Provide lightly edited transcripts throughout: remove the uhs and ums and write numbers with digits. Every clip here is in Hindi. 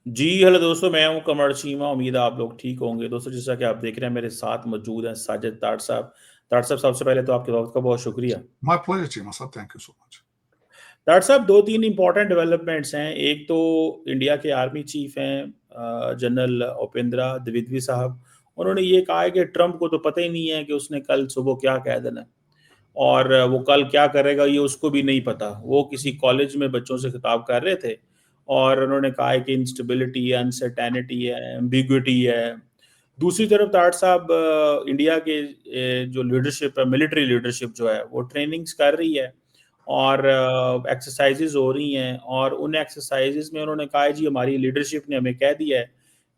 जी, हेलो दोस्तों, मैं हूँ कमर चीमा, उम्मीद है आप लोग ठीक होंगे। दोस्तों, जैसा कि आप देख रहे हैं मेरे साथ मौजूद हैं साजिद ताड़ साहब। ताड़ साहब, सबसे पहले तो आपके वक़्त का बहुत शुक्रिया। My pleasure, Chima sir. Thank you so much. ताड़ साहब, 2-3 इम्पोर्टेंट डेवलपमेंट्स हैं। एक तो इंडिया के आर्मी चीफ हैं जनरल उपेंद्रा द्विवेदी साहब। उन्होंने ये कहा है कि ट्रंप को तो पता ही नहीं है कि उसने कल सुबह क्या कह देना है और वो कल क्या करेगा ये उसको भी नहीं पता। वो किसी कॉलेज में बच्चों से खिताब कर रहे थे और उन्होंने कहा है कि इंस्टेबिलिटी है, अनसर्टेनिटी है, एम्बिग्विटी है। दूसरी तरफ ताड़ साहब इंडिया के जो लीडरशिप है, मिलिट्री लीडरशिप जो है वो ट्रेनिंग्स कर रही है और एक्सरसाइजेज हो रही हैं और उन एक्सरसाइजेज में उन्होंने कहा है जी हमारी लीडरशिप ने हमें कह दिया है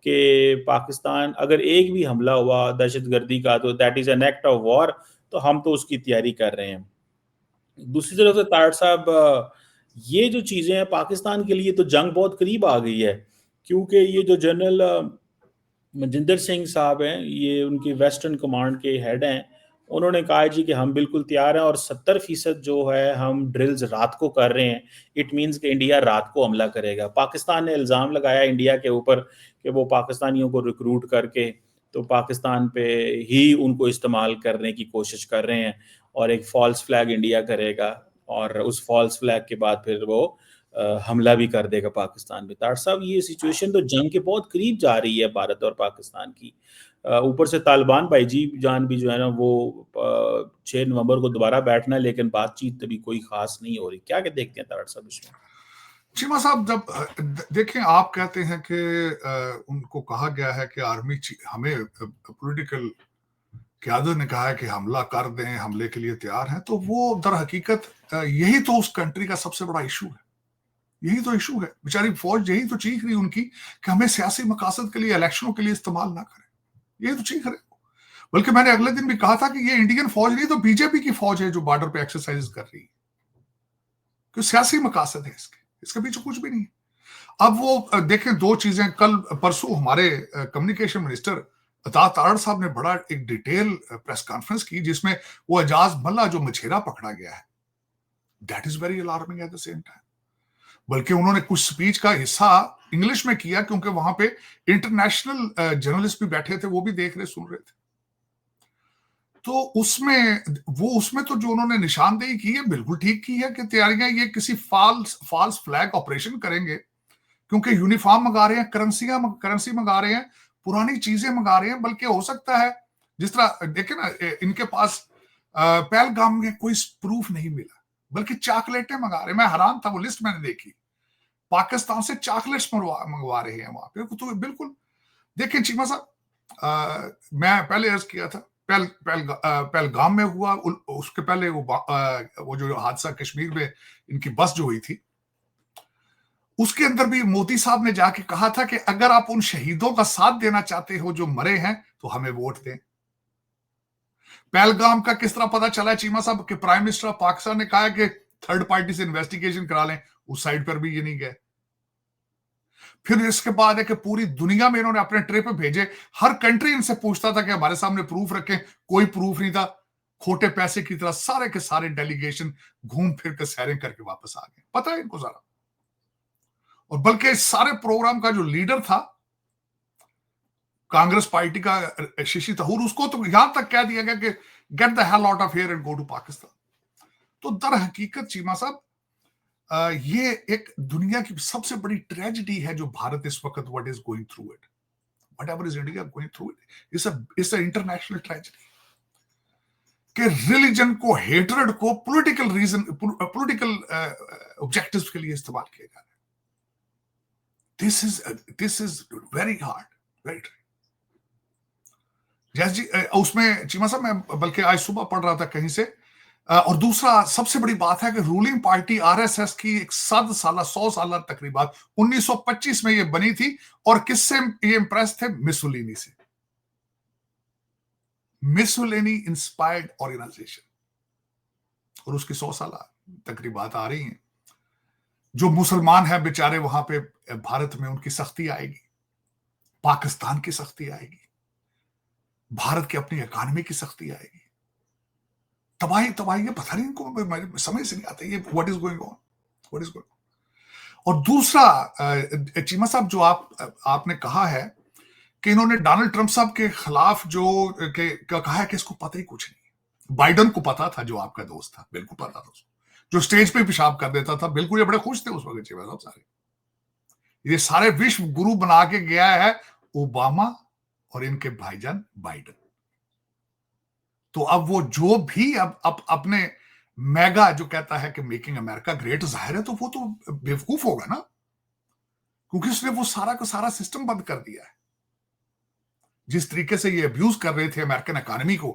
कि पाकिस्तान अगर एक भी हमला हुआ दहशतगर्दी का तो that is an act of war, तो हम तो उसकी तैयारी कर रहे हैं। दूसरी तरफ से तारड़ साहब ये जो चीज़ें हैं पाकिस्तान के लिए तो जंग बहुत करीब आ गई है, क्योंकि ये जो जनरल मनजिंदर सिंह साहब हैं, ये उनकी वेस्टर्न कमांड के हेड हैं। उन्होंने कहा है जी कि हम बिल्कुल तैयार हैं और 70% जो है हम ड्रिल्स रात को कर रहे हैं। इट मीन्स कि इंडिया रात को हमला करेगा। पाकिस्तान ने इल्ज़ाम लगाया इंडिया के ऊपर कि वो पाकिस्तानियों को रिक्रूट करके तो पाकिस्तान पे ही उनको इस्तेमाल करने की कोशिश कर रहे हैं और एक फ़ॉल्स फ्लैग इंडिया करेगा और उस फ़ॉल्स फ्लैग के बाद फिर वो हमला भी कर देगा पाकिस्तान पे। तार साहब, ये सिचुएशन तो जंग के बहुत करीब जा रही है भारत और पाकिस्तान की। ऊपर से तालिबान भाईजी जान भी जो है ना वो 6 नवंबर को दोबारा बैठना है, लेकिन बातचीत अभी कोई खास नहीं हो रही। क्या क्या देखते हैं तारड़ साहब इसमें? चीमा साहब, जब देखें, आप कहते हैं कि उनको कहा गया है कि हमें पॉलिटिकल क्यादत ने कहा है कि हमला कर दें, हमले के लिए तैयार हैं, तो वो दर हकीकत यही तो उस कंट्री का सबसे बड़ा इशू है। यही तो इशू है। बेचारी फौज यही तो चीख रही उनकी कि हमें सियासी मकासद के लिए, इलेक्शनों के लिए इस्तेमाल ना करें। यही तो चीख रहे। बल्कि मैंने अगले दिन भी कहा था कि ये इंडियन फौज नहीं तो बीजेपी की फौज है जो बॉर्डर पे एक्सरसाइज कर रही है, क्योंकि सियासी मकासद है इसके पीछे कुछ भी नहीं है। अब वो देखें, दो चीजें, कल परसों हमारे कम्युनिकेशन मिनिस्टर अता तारड़ साहब ने बड़ा एक डिटेल प्रेस कॉन्फ्रेंस की जिसमें वो एजाज मल्ला जो मछेरा पकड़ा गया है, that is very alarming eight the same time. बल्कि उन्होंने कुछ स्पीच का हिस्सा इंग्लिश में किया क्योंकि वहां पे इंटरनेशनल जर्नलिस्ट भी बैठे थे, वो भी देख रहे सुन रहे थे। तो उसमें तो जो उन्होंने निशानदेही की है बिल्कुल ठीक की है कि तैयारियां ये किसी फॉल्स फ्लैग ऑपरेशन करेंगे, क्योंकि यूनिफॉर्म मंगा रहे हैं, करेंसी मंगा रहे हैं, पुरानी चीजें मंगा रहे हैं। बल्कि हो सकता है, जिस तरह देखे ना, इनके पास पहलगाम में कोई प्रूफ नहीं मिला, बल्कि चॉकलेटें मंगा रहे हैं। मैं हैरान था, वो लिस्ट मैंने देखी, पाकिस्तान से चॉकलेट्स मंगवा रहे हैं वहां पे। तो बिल्कुल देखिए चीमा साहब, मैं पहले अर्ज किया था, पहलगाम में हुआ, उसके पहले वो जो हादसा कश्मीर में इनकी बस जो हुई थी, उसके अंदर भी मोदी साहब ने जाके कहा था कि अगर आप उन शहीदों का साथ देना चाहते हो जो मरे हैं तो हमें वोट दें। पहलगाम का किस तरह पता चला चीमा साहब कि प्राइम मिनिस्टर ऑफ पाकिस्तान ने कहा कि थर्ड पार्टी से इन्वेस्टिगेशन करा लें, उस साइड पर भी ये नहीं गए। फिर इसके बाद है कि पूरी दुनिया में इन्होंने अपने ट्रिप भेजे, हर कंट्री इनसे पूछता था कि हमारे सामने प्रूफ रखें, कोई प्रूफ नहीं था। खोटे पैसे की तरह सारे के सारे डेलीगेशन घूम फिर कर सैरिंग करके वापस आ गए। पता है इनको सारा। और बल्कि इस सारे प्रोग्राम का जो लीडर था कांग्रेस पार्टी का शशि थरूर, उसको तो यहां तक कह दिया गया कि get the hell out of here and go to Pakistan. तो दर हकीकत चीमा साहब, ये एक दुनिया की सबसे बड़ी ट्रेजेडी है जो भारत इस वक्त what is going through it, whatever is India going through it, it's a international tragedy कि रिलीजन को, हेटरेड को पॉलिटिकल ऑब्जेक्टिव्स के लिए इस्तेमाल किया जा रहा है। This is very hard, right. जैसे जी, उसमें चीमा साहब, मैं बल्कि आज सुबह पढ़ रहा था कहीं से, और दूसरा सबसे बड़ी बात है कि रूलिंग पार्टी आरएसएस की एक 100 साल तकरीबन 1925 में ये बनी थी, और किससे ये इंप्रेस थे? मिसोलिनी से। मिसोलिनी इंस्पायर्ड ऑर्गेनाइजेशन, और उसकी 100 साल तकरीबात आ रही हैं। जो मुसलमान हैं बेचारे वहां पे भारत में, उनकी सख्ती आएगी, पाकिस्तान की सख्ती आएगी, भारत की अपनी इकॉनमी की सख्ती आएगी, तबाही तबाही। ये पता नहीं इनको समझ से नहीं आता ये what is going on, what is going on. और दूसरा चीमा साहब, जो आपने कहा है कि इन्होंने डोनाल्ड ट्रंप साहब के खिलाफ जो कहा है कि इसको पता ही कुछ नहीं। बाइडन को पता था, जो आपका दोस्त था, बिल्कुल पता था उसको, जो स्टेज पे पेशाब कर देता था, बिल्कुल। ये बड़े खुश थे उस वक्त चीमा साहब सारे। ये सारे विश्व गुरु बना के गया है ओबामा और इनके भाईजान बाइडन। तो अब वो जो भी अब अपने मेगा जो कहता है कि मेकिंग अमेरिका ग्रेट, जाहिर है तो वो तो बेवकूफ होगा ना, क्योंकि उसने वो सारा का सारा सिस्टम बंद कर दिया है। जिस तरीके से ये अब्यूज कर रहे थे अमेरिकन इकोनॉमी को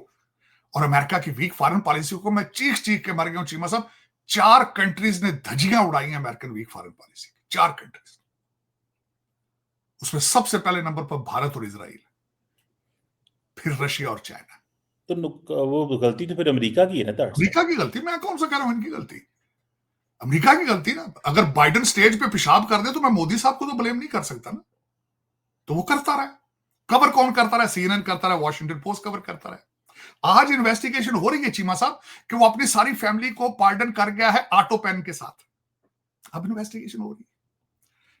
और अमेरिका की वीक फॉरेन पॉलिसी को, मैं चीख चीख के मर गया हूं चीमा साहब। 4 कंट्रीज ने धज्जियां उड़ाई हैं अमेरिकन वीक फॉरेन पॉलिसी की, 4 कंट्रीज। उसमें सबसे पहले नंबर पर भारत और इजराइल, फिर रशिया और चाइना। तो वो गलती तो फिर अमेरिका की है ना तार साहब। अमेरिका की गलती, मैं कौन सा कह रहा हूं इनकी गलती, अमेरिका की गलती ना। अगर बाइडन स्टेज पे पेशाब कर दे तो मैं मोदी साहब को तो ब्लेम नहीं कर सकता ना, तो वो करता रहा। कवर कौन करता रहा? CNN करता रहा, वॉशिंगटन पोस्ट कवर करता रहा। आज इन्वेस्टिगेशन हो रही है चीमा साहब कि वो अपनी सारी फैमिली को पार्डन कर गया है ऑटो पेन के साथ। अब इन्वेस्टिगेशन हो रही है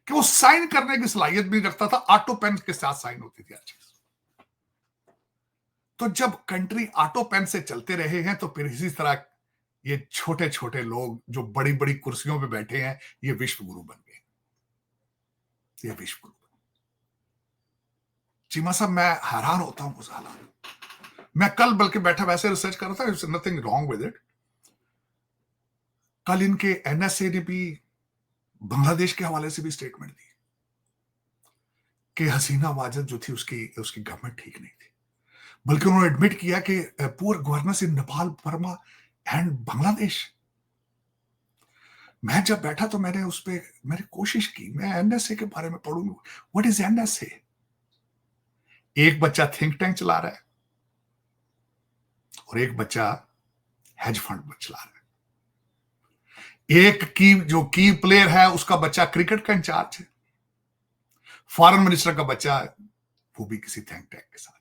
कि वो साइन करने की सलाहियत भी रखता था, ऑटो पेन के साथ साइन होती थी हर चीज। तो जब कंट्री ऑटो पेन से चलते रहे हैं, तो फिर इसी तरह ये छोटे छोटे लोग जो बड़ी बड़ी कुर्सियों पे बैठे हैं, ये विश्व गुरु बन गए। ये विश्व गुरु। चीमा साहब, मैं हैरान होता हूं उस हालात। मैं कल बल्कि बैठा वैसे रिसर्च कर रहा था, it's nothing wrong with it. कल इनके NSA ने भी बांग्लादेश के हवाले से भी स्टेटमेंट दी कि हसीना वाजद जो थी उसकी गवर्नमेंट ठीक नहीं थी। बल्कि उन्होंने एडमिट किया कि poor governance in Nepal, Burma and Bangladesh. मैं जब बैठा तो मैंने उस पर मैंने कोशिश की, मैं NSA के बारे में पढ़ूंगा। What is NSA? एक बच्चा थिंक टैंक चला रहा है और एक बच्चा हेज फंड चला रहा है। एक जो की प्लेयर है उसका बच्चा क्रिकेट का इंचार्ज है, फॉरेन मिनिस्टर का बच्चा वो भी किसी थिंक टैंक के साथ।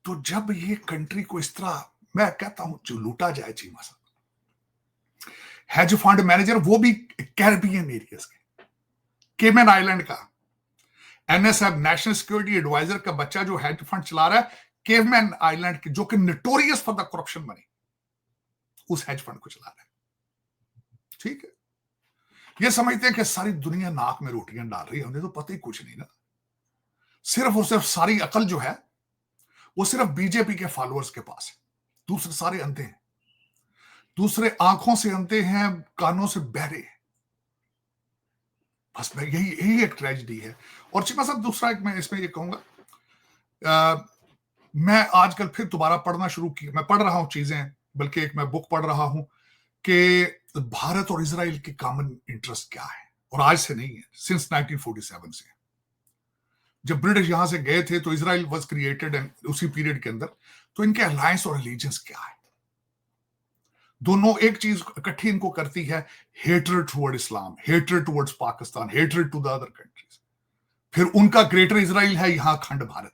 तो जब ये कंट्री को इस तरह, मैं कहता हूं, जो लूटा जाए चीमा साहब, हेज फंड मैनेजर वो भी कैरिबियन एरियाज के, केमन आइलैंड का NSF नेशनल सिक्योरिटी एडवाइजर का बच्चा जो हेज फंड चला रहा है केमन आइलैंड के, जो कि notorious for the corruption money, उस हेज फंड को चला रहा है। ठीक है, ये समझते हैं कि सारी दुनिया नाक में रोटियां डाल रही है, उन्हें तो पता ही कुछ नहीं ना। सिर्फ और सिर्फ सारी अकल जो है वो सिर्फ बीजेपी के फॉलोअर्स के पास है, दूसरे सारे अंधे हैं। दूसरे आंखों से अंधे हैं, कानों से बहरे हैं। बस मैं यही एक ट्रेजेडी है। और चिमा साहब, दूसरा एक मैं इसमें ये कहूंगा, मैं आजकल फिर दोबारा पढ़ना शुरू किया, मैं पढ़ रहा हूं चीजें, बल्कि एक मैं बुक पढ़ रहा हूं कि भारत और इजराइल की कॉमन इंटरेस्ट क्या है। और आज से नहीं है, सिंस 1947 से। जब ब्रिटिश यहां से गए थे तो इजराइल वाज क्रिएटेड, एंड उसी पीरियड के अंदर तो इनके अलायंस और एलिजेंस क्या है। दोनों एक चीज इकट्ठी इनको करती है, hatred toward Islam, hatred towards Pakistan, hatred to the other countries. फिर उनका ग्रेटर इजराइल है यहां खंड भारत।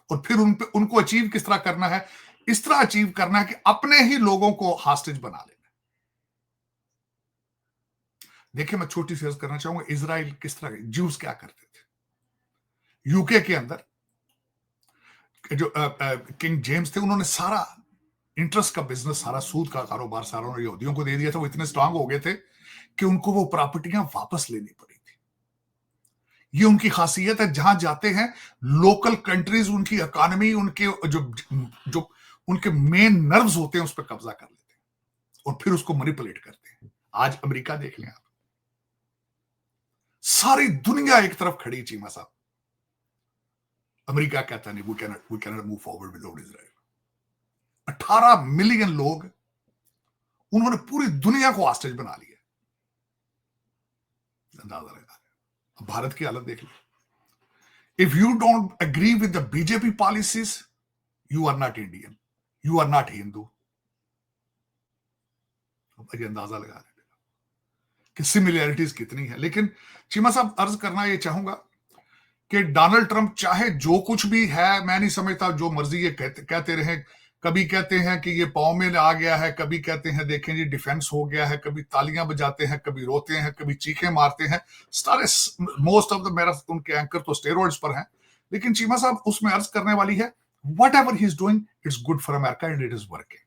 और फिर उनको अचीव किस तरह करना है? इस तरह अचीव करना है कि अपने ही लोगों को हॉस्टेज बना लेना। देखिए, मैं छोटी सी अर्ज करना चाहूंगा, इजराइल किस तरह, ज्यूज क्या करते थे। यूके के अंदर जो किंग जेम्स थे, उन्होंने सारा इंटरेस्ट का बिजनेस, सारा सूद का कारोबार सारा उन्होंने यहूदियों को दे दिया था। वो इतने स्ट्रांग हो गए थे कि उनको वो प्रॉपर्टियां वापस लेनी पड़ी थी। ये उनकी खासियत है, जहां जाते हैं लोकल कंट्रीज उनकी इकोनॉमी, उनके जो उनके मेन नर्व्स होते हैं उस पर कब्जा कर लेते हैं और फिर उसको मैनिपुलेट करते हैं। आज अमेरिका देख लें आप, सारी दुनिया एक तरफ खड़ी चीमा साहब। अमेरिका कहता नहीं, we cannot move forward without Israel. 18 million लोग, उन्होंने पूरी दुनिया को हॉस्टेज बना लिया। अंदाजा लगा। अब भारत की हालत देख लो। If you don't agree with the BJP policies, you are not Indian, you are not Hindu. अंदाजा लगा कि सिमिलैरिटीज कितनी है। लेकिन चीमा साहब, अर्ज करना यह चाहूंगा कि डोनाल्ड ट्रंप चाहे जो कुछ भी है, मैं नहीं समझता, जो मर्जी ये कहते रहे, कभी कहते हैं कि ये पाँव में आ गया है, कभी कहते हैं देखें जी डिफेंस हो गया है, कभी तालियां बजाते हैं, कभी रोते हैं, कभी चीखें मारते हैं सारे। मोस्ट ऑफ द मेरा उनके एंकर तो स्टेरॉइड्स पर हैं, लेकिन चीमा साहब उसमें अर्ज करने वाली है what ever he is doing it's good for America and it is working.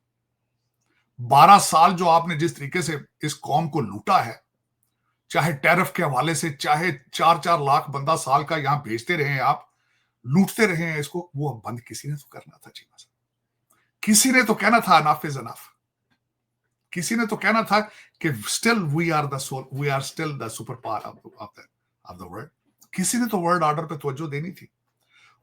12 साल जो आपने जिस तरीके से इस कौम को लूटा है, चाहे टैरिफ के हवाले से, चाहे 4-4 लाख बंदा साल का यहां भेजते रहे हैं, आप लूटते रहे हैं इसको, वो बंद किसी ने तो करना था चीमा साहब। किसी ने तो कहना था अनफ इज अनफ। किसी ने तो कहना था कि still we are still the super power of the world. किसी ने तो वर्ल्ड ऑर्डर पे तवज्जो देनी थी।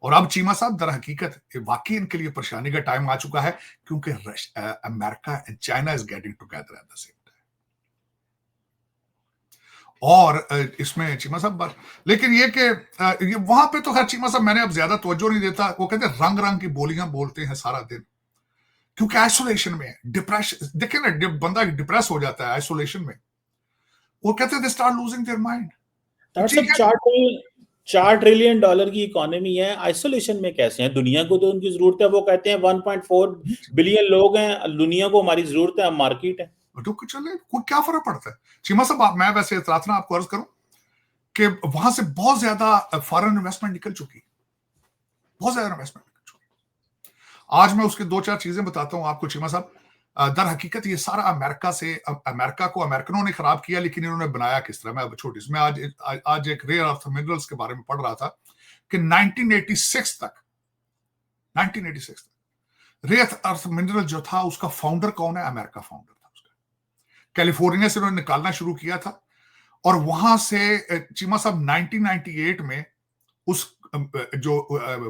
और अब चीमा साहब दर हकीकत वाकई इनके लिए परेशानी का टाइम आ चुका है, क्योंकि America and China is getting together at the same time. और इसमें चीमा साहब, लेकिन ये कि ये वहां पे तो खैर चीमा साहब मैंने अब ज्यादा तवज्जो नहीं देता। वो कहते हैं रंग रंग की बोलियां बोलते हैं सारा दिन, क्योंकि आइसोलेशन में डिप्रेशन, देखिए ना, जब बंदा डिप्रेस हो जाता है आइसोलेशन में, वो कहते हैं they start losing their mind. सब $4 ट्रिलियन की इकोनॉमी है, आइसोलेशन में कैसे हैं? दुनिया को तो उनकी जरूरत है। वो कहते हैं 1.4 बिलियन लोग हैं, दुनिया को हमारी जरूरत है, हम मार्केट है। तो चले कोई क्या फर्क पड़ता है चीमा साहब। मैं वैसे प्रार्थना आपको अर्ज करूं कि वहां से बहुत ज्यादा फॉरेन इन्वेस्टमेंट निकल चुकी, बहुत ज्यादा इन्वेस्टमेंट निकल चुकी। आज मैं उसकी 2-4 चीजें बताता हूं आपको चीमा साहब। दर हकीकत ये सारा अमेरिका को अमेरिकनों ने खराब किया, लेकिन इन्होंने बनाया किस तरह। मैं छोटी इसमें आज एक रेयर अर्थ मिनरल्स के बारे में पढ़ रहा था कि 1986 तक रेयर अर्थ मिनरल जो था उसका फाउंडर कौन है? अमेरिका फाउंडर था उसका। कैलिफोर्निया से उन्होंने निकालना शुरू किया था, और वहां से चीमा साहब 1998 में उस जो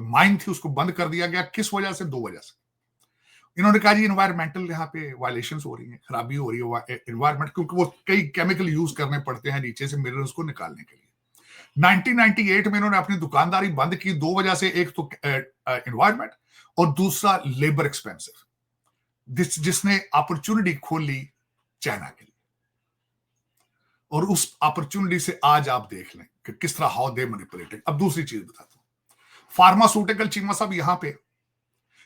माइन थी उसको बंद कर दिया गया। किस वजह से? 2 वजह से। इन्होंने कहा जी इन्वायरमेंटल यहाँ पे वायलेशंस हो रही हैं, खराबी हो रही है इन्वायरमेंट, क्योंकि वो कई केमिकल यूज करने पड़ते हैं नीचे से मिनरल्स को निकालने के लिए। 1998 में इन्होंने अपनी दुकानदारी बंद की 2 वजह से, एक तो इन्वायरमेंट और दूसरा लेबर एक्सपेंसिव, जिसने अपॉर्चुनिटी खोल ली चाइना के लिए। और उस अपॉर्चुनिटी से आज आप देख लें कि किस तरह हाउ दे मैनिपुलेटेड। अब दूसरी चीज बताता हूं, फार्मास्यूटिकल चीमा साहब यहाँ पे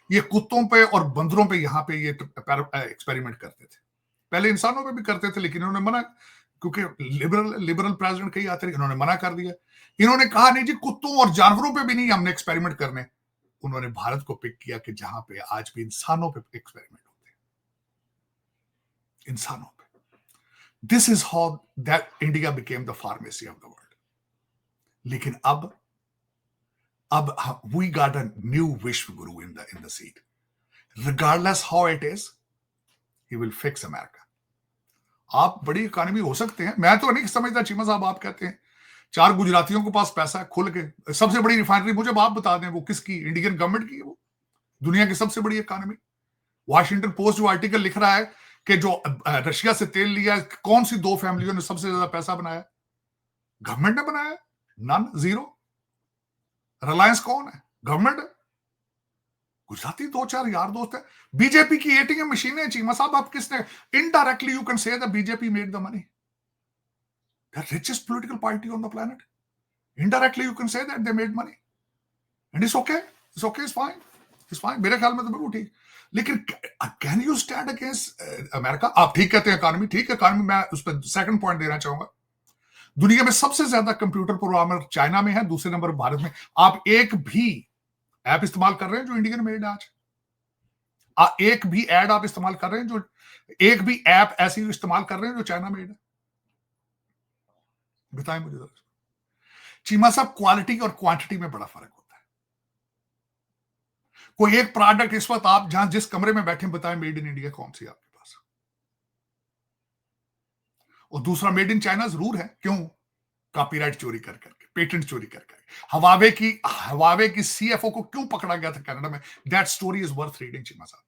ये कुत्तों पे और बंदरों पे यहाँ पे ये एक्सपेरिमेंट करते थे। पहले इंसानों पे भी करते थे, लेकिन इन्होंने मना, क्योंकि लिबरल प्रेसिडेंट कई आते, इन्होंने मना कर दिया। इन्होंने कहा नहीं जी कुत्तों और जानवरों पे भी नहीं हमने एक्सपेरिमेंट करने। उन्होंने भारत को पिक किया कि जहां पे आज भी इंसानों पे एक्सपेरिमेंट होते हैं, इंसानों पे। This is how that India became the pharmacy of the world. लेकिन अब we got a new Vishwa Guru in the seat. Regardless how it is, he will fix America. आप बड़ी इकोनॉमी हो सकते हैं, मैं तो नहीं समझता चीमा साहब। आप कहते हैं 4 गुजरातियों के पास पैसा खुल के, सबसे बड़ी रिफाइनरी मुझे आप बता दें वो किसकी? इंडियन गवर्नमेंट की है। वो दुनिया की सबसे बड़ी इकोनॉमी। वॉशिंगटन पोस्ट जो आर्टिकल लिख रहा है कि जो रशिया से तेल लिया, कौन सी 2 फैमिलियों ने सबसे ज्यादा पैसा बनाया? गवर्नमेंट ने बनाया? None, zero. रिलायंस कौन है? गवर्नमेंट है। गुजराती 2-4 यार दोस्त है। बीजेपी की एटीएम मशीनें चीमा साहब, आप किसने? Indirectly you can say that BJP made the money, the richest political party on the planet. Indirectly you can say that they made money, and it's okay, it's fine. मेरे ख्याल में तो बिल्कुल ठीक। लेकिन can you stand against America? आप ठीक कहते हैं इकोनॉमी, ठीक है इकोनॉमी। मैं उस पर सेकंड पॉइंट देना चाहूंगा। दुनिया में सबसे ज्यादा कंप्यूटर प्रोग्रामर चाइना में है, दूसरे नंबर भारत में। आप एक भी ऐप इस्तेमाल कर रहे हैं जो इंडियन मेड है आज? एक भी एड आप इस्तेमाल कर रहे हैं जो, एक भी ऐप ऐसी इस्तेमाल कर रहे हैं जो चाइना मेड है? बताएं मुझे जरा। चीमा साहब, क्वालिटी और क्वांटिटी में बड़ा फर्क होता है। कोई एक प्रोडक्ट इस वक्त आप जहां जिस कमरे में बैठे बताएं मेड इन इंडिया कौन सी आपके पास? और दूसरा मेड इन चाइना जरूर है। क्यों? कॉपीराइट चोरी कर करके, पेटेंट चोरी कर करके। हवावे की सीएफओ को क्यों पकड़ा गया था कनाडा में? That story is worth reading Cheema साहब।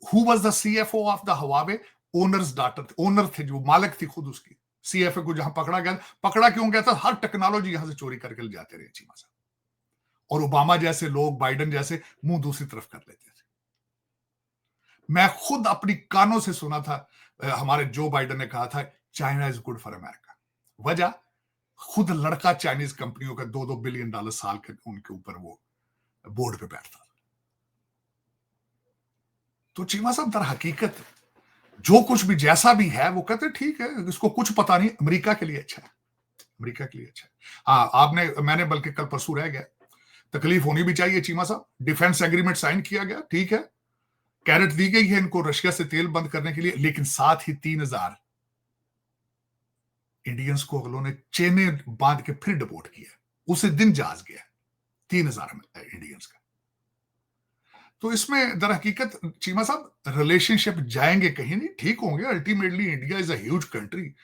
Who was the CFO of the Huawei? Owner's daughter, owner थे जो, मालिक थी खुद उसकी। सीएफओ को जहां पकड़ा क्यों गया था? हर टेक्नोलॉजी यहां से चोरी करके ले जाते रहे चीमा साहब। और ओबामा जैसे लोग, बाइडन जैसे, मुंह दूसरी तरफ कर लेते थे। मैं खुद अपनी कानों से सुना था, हमारे जो बाइडन ने कहा था China is good for America. वजह, खुद लड़का चाइनीज कंपनियों का $2-2 बिलियन साल के उनके ऊपर वो बोर्ड पे बैठता था। तो चीमा साहब दर हकीकत जो कुछ भी जैसा भी है वो कहते ठीक है, इसको कुछ पता नहीं, अमेरिका के लिए अच्छा है, अमेरिका के लिए अच्छा है। हाँ, मैंने बल्कि कल परसों रह गया, तकलीफ होनी भी चाहिए चीमा साहब, डिफेंस एग्रीमेंट साइन किया गया, ठीक है, कैरेट दी गई है इनको रशिया से तेल बंद करने के लिए, लेकिन साथ ही 3000 इंडियंस को अगलों ने चेने बांध के फिर डिपोर्ट किया, उसी दिन जहाज गया 3000 इंडियंस का। तो इसमें दर हकीकत चीमा साहब रिलेशनशिप जाएंगे कहीं नहीं, ठीक होंगे, ultimately India is a huge country,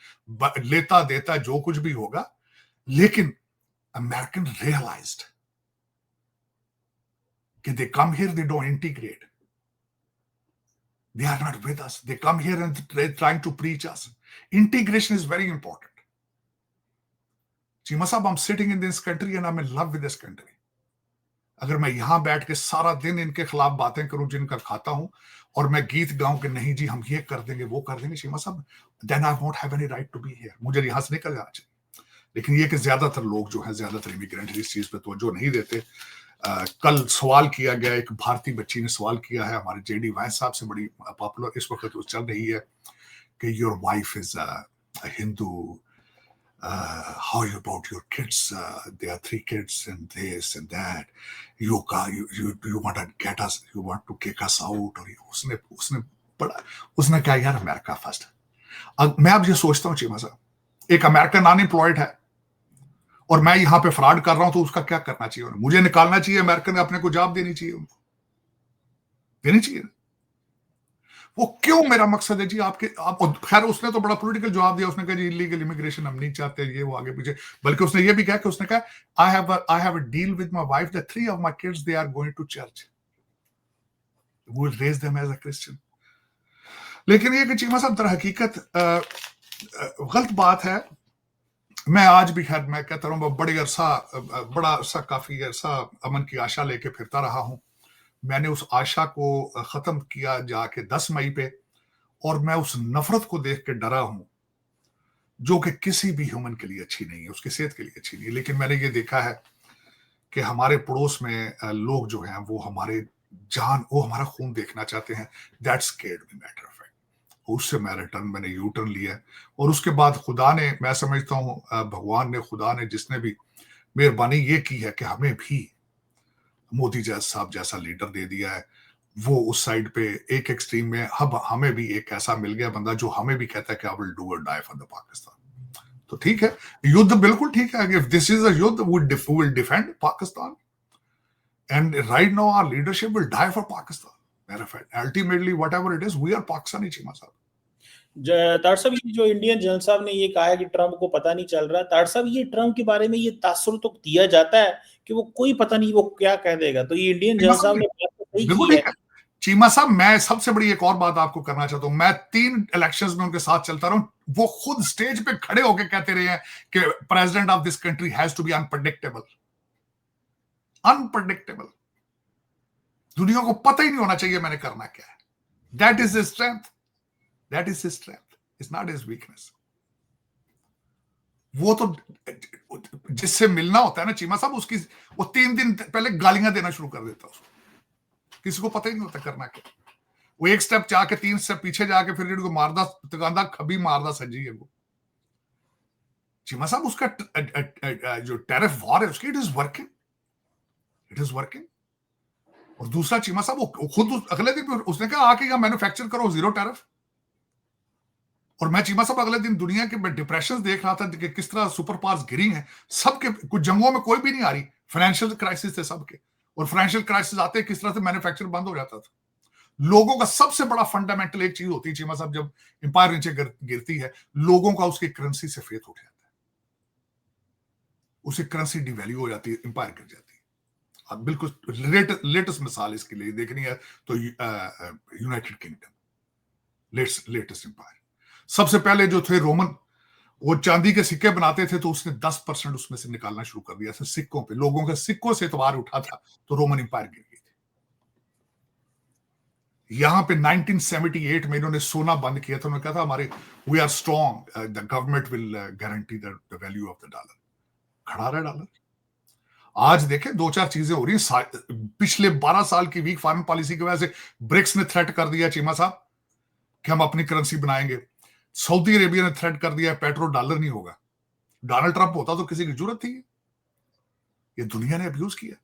लेता देता जो कुछ भी होगा, लेकिन अमेरिकन रियलाइज्ड कि they come here, they don't integrate, they are not with us, they come here and they're trying to preach us. Integration is very important. Cheema साहब, I'm sitting in this country and I'm in love with this country. अगर मैं यहां बैठ के सारा दिन इनके खिलाफ बातें करूं जिनका खाता हूं, और मैं गीत गाऊं कि नहीं जी हम ये कर देंगे वो कर देंगे, चीमा साहब, then I won't have any right to be here, मुझे यहां से निकल जाना चाहिए। लेकिन ये कि ज्यादातर लोग जो है, ज्यादातर इमिग्रेंट इस चीज पे तवज्जो नहीं देते। कल सवाल किया गया, एक भारतीय बच्ची ने सवाल किया है हमारे जेडी वैस साहब से, बड़ी पॉपुलर इस वक्त वो चल रही है कि your wife is Hindu, how about your kids, there are 3 kids and this and that, you want to get us, you want to kick us out, और उसने कहा यार अमेरिका फर्स्ट। मैं अब ये सोचता हूँ चीमा साहब, एक अमेरिकन अनएम्प्लॉयड है और मैं यहां पे फ्रॉड कर रहा हूं, तो उसका क्या करना चाहिए? मुझे निकालना चाहिए, अमेरिकन अपने को जवाब देनी चाहिए, उनको देनी चाहिए। वो क्यों, मेरा मकसद है जी आप खैर उसने तो बड़ा पॉलिटिकल जवाब दिया, उसने कहा जी इलीगल इमिग्रेशन हम नहीं चाहते, ये वो आगे पीछे, बल्कि उसने ये भी कहा कि उसने कहा I have a deal with my wife that 3 of my kids they are going to church, we will raise them as a Christian. लेकिन ये कि चीमा साहब दर हकीकत गलत बात है। मैं आज भी खैर मैं कहता रहा हूँ, बड़ा अरसा काफी अरसा अमन की आशा लेके फिरता रहा हूं। मैंने उस आशा को खत्म किया जाके 10 मई पे, और मैं उस नफरत को देख के डरा हूं जो कि किसी भी ह्यूमन के लिए अच्छी नहीं है, उसकी सेहत के लिए अच्छी नहीं है। लेकिन मैंने ये देखा है कि हमारे पड़ोस में लोग जो हैं वो हमारा खून देखना चाहते हैं। That scared me, matter of fact. उससे मैंने यू टर्न लिया, और उसके बाद खुदा ने, मैं समझता हूँ भगवान ने, खुदा ने, जिसने भी मेहरबानी ये की है कि हमें भी मोदी साहब जैसा लीडर दे दिया है। वो उस साइड पे एक एक्सट्रीम में, अब हमें भी एक ऐसा मिल गया बंदा जो हमें भी कहता है कि आई विल डू और डाई फॉर द पाकिस्तान। तो ठीक है, युद्ध बिल्कुल ठीक है, इफ दिस इज अ युद्ध we will defend Pakistan, and right now our leadership will die for Pakistan. Ultimately whatever it is, we are Pakistani. Cheema साहब, तार साहब, ये जो इंडियन जनरल साहब ने ये कहा है कि ट्रम्प को पता नहीं चल रहा, तार साहब ये ट्रम्प के बारे में ये तासुर तो दिया जाता है कि वो कोई पता नहीं वो क्या कह देगा, तो ये इंडियन जनरल साहब ने बात तो सही की है। चीमा साहब, मैं सबसे बड़ी एक और बात आपको करना चाहता हूं, मैं 3 इलेक्शंस में उनके साथ चलता रहा हूं, वो खुद स्टेज पे खड़े होकर कहते रहे हैं कि president of this country has to be unpredictable. Unpredictable, दुनिया को पता ही नहीं होना चाहिए मैंने करना क्या है। That is his strength, that is his strength, it's not his weakness. वो तो जिससे मिलना होता है ना चीमा साहब, उसकी वो 3 दिन पहले गालियां देना शुरू कर देता है उसको, किसी को पता ही नहीं होता करना क्या। वो एक स्टेप जाके 3 स्टेप पीछे जाके फिर को मारदा तकांदा खबी मारदा सजी है वो। चीमा साहब, उसका जो टैरिफ वॉर है उसकी, it is working, it is working. और दूसरा चीमा साहब, वो खुद अगले दिन उसने कहा आके यहाँ मैन्युफैक्चर करो 0 टैरिफ। और मैं चीमा साहब अगले दिन दुनिया के डिप्रेशन देख रहा था कि किस तरह सुपर पावर्स गिरी हैं, सबके कुछ जंगों में कोई भी नहीं आ रही, फाइनेंशियल क्राइसिस थे सबके, और फाइनेंशियल क्राइसिस आते किस तरह से मैन्युफैक्चर बंद हो जाता था। लोगों का सबसे बड़ा फंडामेंटल एक चीज होती है चीमा साहब, जब एम्पायर नीचे गिरती है, लोगों का उसकी करेंसी से फेथ उठ जाता है, उसकी करेंसी डिवैल्यू हो जाती है, एम्पायर गिर जाती है। अब बिल्कुल लेटेस्ट मिसाल इसके लिए देखनी है तो यूनाइटेड किंगडम, लेटेस्ट एम्पायर। सबसे पहले जो थे रोमन, वो चांदी के सिक्के बनाते थे, तो उसने 10% उसमें से निकालना शुरू कर दिया था सिक्कों पे, लोगों के सिक्कों से एतबार उठा था, तो रोमन एम्पायर गिर गई थी। यहां पे 1978 में इन्होंने सोना बंद किया था, उन्होंने कहा था हमारे we are strong, the government will guarantee the value of the dollar. खड़ा रहा डॉलर। आज देखें 2-4 चीजें हो रही हैं। पिछले 12 साल की वीक फॉरेन पॉलिसी की वजह से ब्रिक्स ने थ्रेट कर दिया चीमा साहब कि हम अपनी करेंसी बनाएंगे। सऊदी अरेबिया ने थ्रेट कर दिया पेट्रो डॉलर नहीं होगा। डोनाल्ड ट्रंप होता तो किसी की जरूरत थी? ये दुनिया ने अब्यूज किया।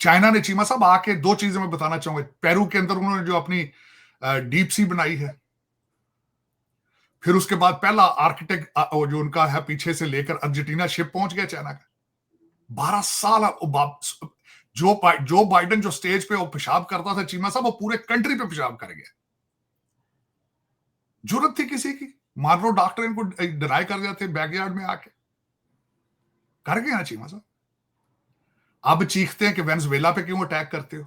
चाइना ने चीमा साहब आके 2 चीजें मैं बताना चाहूंगा। पेरू के अंदर उन्होंने जो अपनी डीप सी बनाई है, फिर उसके बाद पहला आर्किटेक्ट जो उनका है पीछे से लेकर अर्जेंटीना शिप पहुंच गया चाइना का। 12 साल जो बाइडेन जो स्टेज पे वो पेशाब करता था चीमा साहब, वो पूरे कंट्री पे पेशाब कर गया। जरूरत थी किसी की? मार्लो डॉक्टर इनको डिनाई कर जाते बैकयार्ड में आके, कर गए ना चीमा साहब। अब चीखते हैं कि वेनेजुएला पे क्यों अटैक करते हो।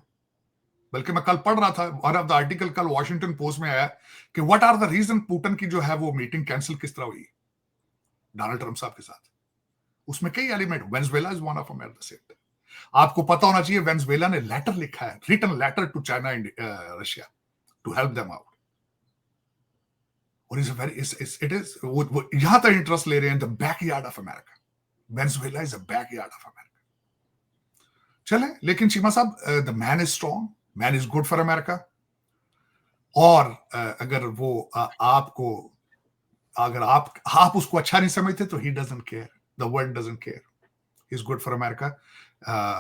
बल्कि मैं कल पढ़ रहा था, वन ऑफ द आर्टिकल कल वॉशिंगटन पोस्ट में आया कि what are the reason Putin की जो है वो मीटिंग कैंसिल किस तरह हुई डोनाल्ड ट्रंप साहब के साथ। उसमें कई element, Venezuela is one of them at the same time. आपको पता होना चाहिए वेनेजुएला ने लेटर लिखा है, written letter to China and Russia to help them out. और इट इज यहां तक इंटरेस्ट ले रहे हैं the backyard of America. Venezuela is a backyard of America. चले, लेकिन चीमा साहब the man is strong, man is good for America. और अगर वो आपको, अगर आप उसको अच्छा नहीं समझते तो he doesn't care, the world doesn't care, he is good for America.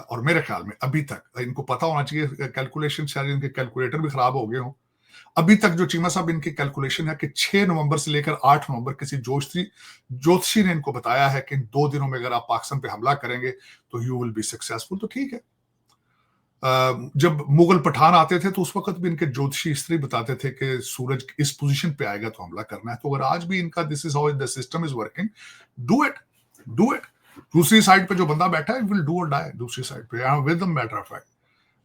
और मेरे ख्याल में अभी तक इनको पता होना चाहिए, कैलकुलेशन शायद इनके कैलकुलेटर भी खराब हो गए हों। अभी तक जो चीमा साहब इनकी कैलकुलेशन है कि 6 नवंबर से लेकर 8 नवंबर किसी ज्योतिषी ने इनको बताया है कि इन 2 दिनों में अगर आप पाकिस्तान पे हमला करेंगे तो यू विल बी सक्सेसफुल। तो ठीक है। जब मुगल पठान आते थे तो उस वक्त भी इनके ज्योतिषी इस तरह बताते थे कि सूरज इस पोजीशन पे आएगा तो हमला करना है। तो अगर आज भी इनका this is how the system is working, do it, do it. दूसरी साइड पे जो बंदा बैठा है विल डू और डाई। दूसरी साइड पे I am with the matter of fact,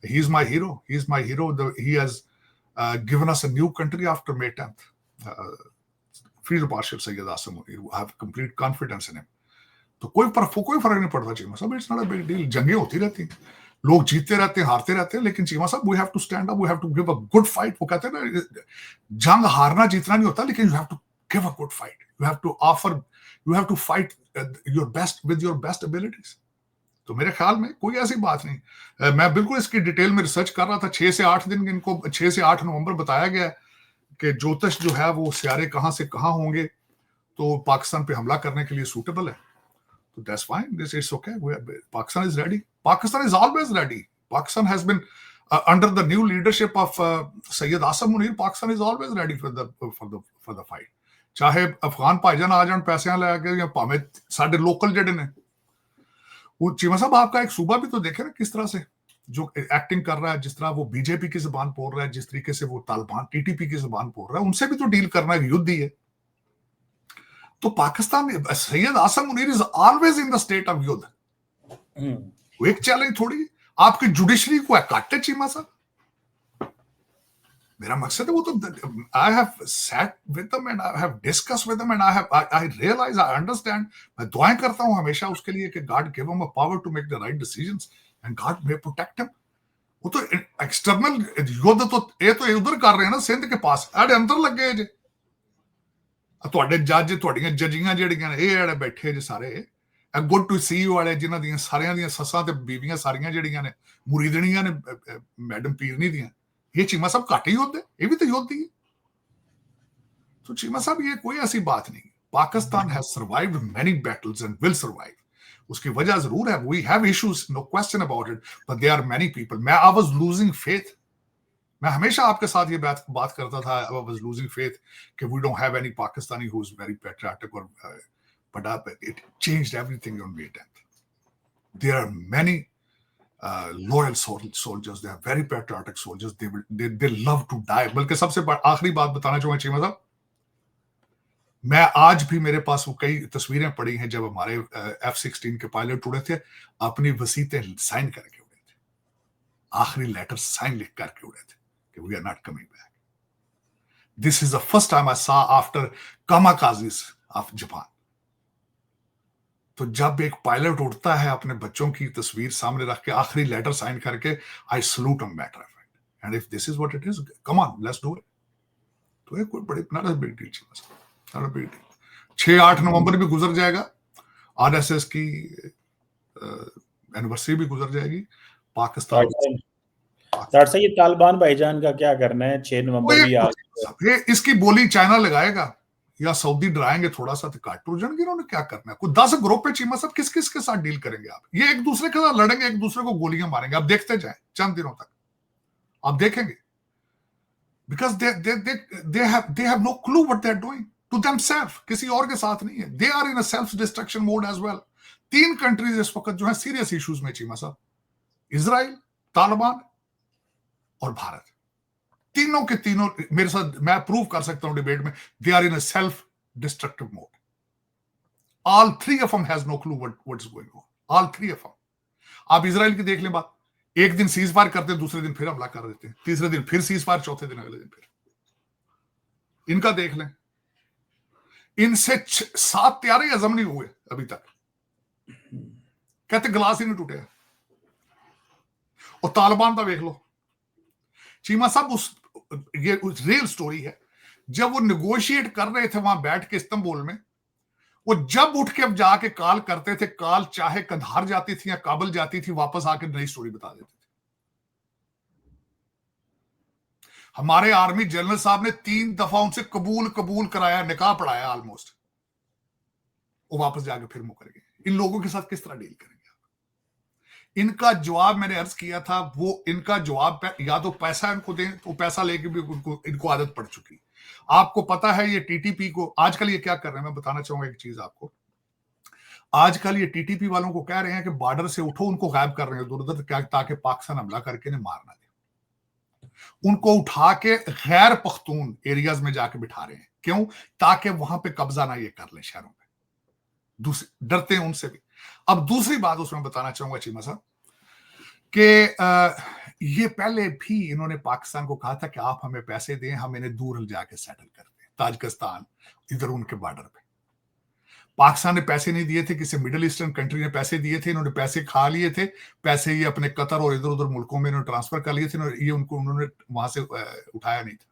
he is my hero, he is my hero. He has given us a new country after May 10th. Field Marshal Sayyid Asim Munir, I have complete confidence in him. तो कोई फर्क नहीं पड़ता चीमा साहब, it's not a big deal. जंगें होती रहती हैं, लोग जीतते रहते हैं, हारते रहते हैं, लेकिन चीमा साहब we have to stand up, we have to give a good fight. वो कहते हैं ना, जंग हारना जीतना नहीं होता, लेकिन you have to give a good fight, you have to offer, you have to fight your best with your best abilities. तो मेरे ख्याल में कोई ऐसी बात नहीं। मैं बिल्कुल इसकी डिटेल में रिसर्च कर रहा था। 6 से 8 दिन इनको 6 से 8 नवंबर बताया गया कि ज्योतिष जो है वो सियारे कहां से कहां होंगे तो पाकिस्तान पे हमला करने के लिए सूटेबल है। तो that's fine, this is okay, Pakistan is ready, Pakistan is always ready. Pakistan has been under the new leadership of Syed Asim Munir, Pakistan is always ready for the fight. चाहे अफगान भाईजान आ जान पैसे लैके, या भावें साडे लोकल जेडे ने। वो चीमा साहब आपका एक सूबा भी तो देखे ना किस तरह से जो एक्टिंग कर रहा है, जिस तरह वो बीजेपी की जुबान बोल रहा है, जिस तरीके से वो तालिबान टीटीपी की जुबान बोल रहा है, उनसे भी तो डील करना है, युद्ध ही है। तो Pakistan, Syed Asim Munir is always in the state of युद्ध। वो एक चैलेंज थोड़ी आपकी जुडिशरी को है काटे चीमा साहब। मेरा मकसद है वो तो I have sat with them and I have discuss with them and I realise, I understand. मैं दुआएं करता हूं हमेशा उसके लिए कि God give him a power to make the right decisions and God may protect him. वो तो एक्सटर्नल युद्ध तो ये तो उधर कर रहे हैं ना, सिंध के पास आड़े अंदर लगे जे ਤੁਹਾਡੇ ਜੱਜ, ਤੁਹਾਡੀਆਂ ਜੱਜੀਆਂ ਜਿਹੜੀਆਂ ਨੇ ਇਹ ਜਿਹੜੇ ਬੈਠੇ ਜੇ ਸਾਰੇ ਗੁੱਡ ਟੂ ਸੀ ਯੂ ਵਾਲੇ, ਜਿਨ੍ਹਾਂ ਦੀਆਂ ਸਾਰਿਆਂ ਦੀਆਂ ਸੱਸਾਂ ਤੇ ਬੀਬੀਆਂ ਸਾਰੀਆਂ ਜਿਹੜੀਆਂ ਨੇ ਮੁਰੀਦਣੀਆਂ ਨੇ ਮੈਡਮ ਪੀਰਨੀ ਦੀਆਂ, ये चीमा साहब घट ही होते, ये भी तो युद्ध ही है। तो चीमा साहब ये कोई ऐसी बात नहीं। Pakistan has survived many battles and will survive. उसकी वजह जरूर है, we have issues, no question about it, but there are many people. मैं आई वाज लूजिंग फेथ, मैं हमेशा आपके साथ ये बात करता था, आई वाज लूजिंग फेथ कि we don't have any Pakistani who is very patriotic, और but it changed everything on May 10th। There are many loyal soldiers, they are very patriotic soldiers, they love to die। बल्कि सबसे आखिरी बात बताना चाहूंगा चीमा साहब, मैं आज भी, मेरे पास वो कई तस्वीरें पड़ी हैं जब हमारे F-16 के पायलट उड़े थे, अपनी वसीयतें साइन करके उड़े थे, आखिरी लेटर साइन लिख करके उड़े थे कि we are not coming back. This is the first time I saw after kamikazes of Japan. तो जब एक पायलट उड़ता है अपने बच्चों की तस्वीर सामने रख के आखिरी लेटर साइन करके, I salute on matter of fact, and if this is what it is, come on let's do it. तो ये कोई बड़ी not a big deal, not a big deal. 6-8 नवंबर भी गुजर जाएगा, आरएसएस की एनिवर्सरी भी गुजर जाएगी, पाकिस्तान डॉक्टर साहब ये तालिबान भाईजान का क्या करना है? 6 नवंबर भी आ ये इसकी बोली चाइना लगाएगा या सऊदी डराएंगे थोड़ा सा तो काट टूट जाएंगे। इन्होंने क्या करना है? कोई 10 ग्रुप है चीमा साहब, किस किस के साथ डील करेंगे आप? ये एक दूसरे के साथ लड़ेंगे, एक दूसरे को गोलियां मारेंगे। आप देखते जाए चंद दिनों तक आप देखेंगे, because they have no clue what they are doing to themself, किसी और के साथ नहीं है। They are in a self destruction mode as well. 3 countries इस वक्त जो है सीरियस इश्यूज में चीमा साहब, इजराइल, तालिबान और भारत। तीनों के तीनों मेरे साथ, मैं प्रूव कर सकता हूं डिबेट में, they are in a self destructive mode. All 3 of them has no clue what is going on. All 3 of them. आप इजराइल की देख लें बात, एक दिन सीज फायर करते हैं, दूसरे दिन फिर हमला कर देते हैं, तीसरे दिन फिर सीज फायर, चौथे दिन अगले दिन फिर। इनका देख लें, इनसे 7 त्यारे हजम नहीं हुए अभी तक, कहते गिलास ही नहीं टूटे। और तालिबान का देख लो चीमा साहब, ये रियल स्टोरी है। जब वो निगोशिएट कर रहे थे वहां बैठ के इस्तांबुल में, वो जब उठ के अब जाके कॉल करते थे, कॉल चाहे कंधार जाती थी या काबुल जाती थी, वापस आके नई स्टोरी बता देते थे। हमारे आर्मी जनरल साहब ने 3 दफा उनसे कबूल कराया, निकाह पढ़ाया ऑलमोस्ट, वो वापस जाके फिर मुकर गए। इन लोगों के साथ किस तरह डील करेंगे? इनका जवाब मैंने अर्ज किया था, वो इनका जवाब या तो पैसा इनको दें, तो पैसा लेके भी इनको आदत पड़ चुकी। आपको पता है ये टीटीपी को आजकल ये क्या कर रहे हैं, मैं बताना चाहूंगा एक चीज आपको। आजकल ये टीटीपी वालों को कह रहे हैं कि बॉर्डर से उठो, उनको गायब कर रहे हैं दूर क्या, ताकि पाकिस्तान हमला करके इन्हें मार ना दे। उनको उठा के गैर पख्तून एरियाज में जाके बिठा रहे हैं। क्यों? ताकि वहां पे कब्जा ना ये कर ले शहरों में, डरते हैं उनसे भी। अब दूसरी बात उसमें बताना चाहूंगा चीमा साहब कि ये पहले भी इन्होंने पाकिस्तान को कहा था कि आप हमें पैसे दें, हम इन्हें दूर जाके सेटल कर दें, ताजिकिस्तान इधर उनके बॉर्डर पे। पाकिस्तान ने पैसे नहीं दिए थे, किसी मिडिल ईस्टर्न कंट्री ने पैसे दिए थे, इन्होंने पैसे खा लिए थे। पैसे ये अपने कतर और इधर उधर मुल्कों में इन्होंने ट्रांसफर कर लिए थे, ये उन्होंने वहां से उठाया नहीं था।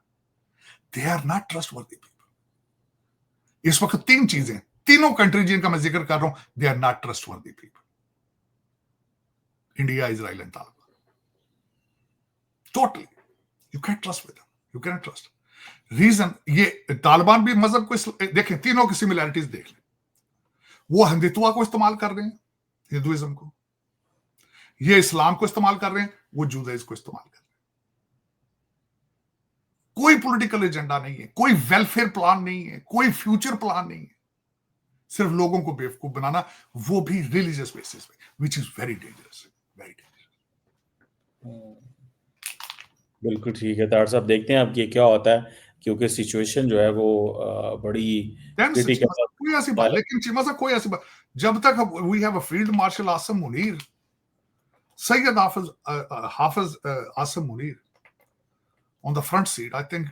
They are not trustworthy people. इस वक्त 3 चीजें, तीनों कंट्री जिनका मैं जिक्र कर रहा हूं, they are not trustworthy people. India, Israel and Taliban. Totally you can trust with them, you can trust. Reason ये, तालिबान भी मजहब को देखें, तीनों की सिमिलैरिटीज देख लें। वो हिंदुत्व को इस्तेमाल कर रहे हैं, हिंदुइज्म को। ये इस्लाम को इस्तेमाल कर रहे हैं, वो जुदाइज्म को इस्तेमाल कर रहे हैं। कोई पॉलिटिकल एजेंडा नहीं है, कोई वेलफेयर प्लान नहीं है, कोई फ्यूचर प्लान नहीं है, सिर्फ लोगों को बेवकूफ बनाना, वो भी रिलीजियस बेसिस पे, which is very dangerous, very dangerous. बिल्कुल ठीक है तार साहब, देखते हैं अब ये क्या होता है, क्योंकि सिचुएशन जो है वो बड़ी क्रिटिकल है। कोई ऐसी बात, लेकिन चीमा साहब कोई ऐसी बात, जब तक we have a field marshal Asim Munir, Syed Hafiz Asim Munir on the front seat, I think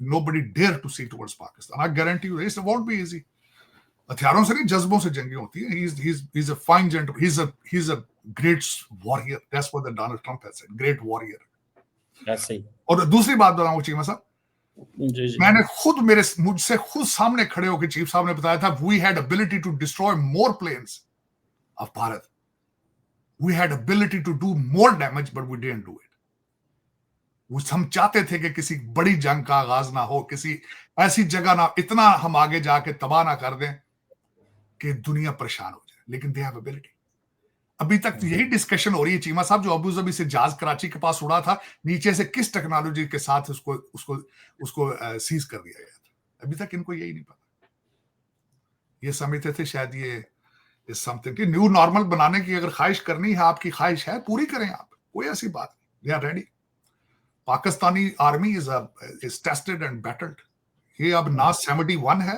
nobody dare to see towards Pakistan. I guarantee you, it won't be easy. हथियारों से नहीं, जज्बों से जंगी होती है। He's a fine gentleman. He's a great warrior. That's what the Donald Trump has said. Great warrior. That's it. और दूसरी बात बताऊं चीमा साहब, मैंने खुद मुझसे खुद सामने खड़े होकर चीफ साहब ने बताया था, we had ability to destroy more planes of Bharat. We had ability to do more damage, but we didn't do it. हम चाहते थे कि किसी बड़ी जंग का आगाज ना हो, किसी ऐसी जगह ना, इतना हम आगे जाके तबाह ना कर दें कि दुनिया परेशान हो जाए, लेकिन दे हैव एबिलिटी। अभी तक तो यही डिस्कशन हो रही है चीमा साहब, जो अबू धाबी से जहाज कराची के पास उड़ा था, नीचे से किस टेक्नोलॉजी के साथ उसको सीज कर दिया गया था। अभी तक इनको यही नहीं पता। ये समझते थे शायद ये इज समथिंग कि न्यू नॉर्मल बनाने की अगर ख्वाहिश करनी है, आपकी ख्वाहिश है, पूरी करें आप, कोई ऐसी बात नहीं। They are ready. Pakistani army is tested and battled. ये अब ना 71 है,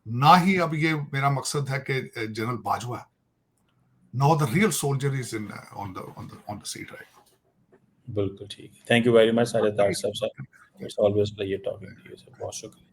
ना ही अब ये मेरा मकसद है कि general Bajwa. Now the real soldier is on the seat right now. बिल्कुल ठीक। Thank you very much, Sajid Taar sahab. It's always a pleasure talking to you. बहुत शुक्रिया।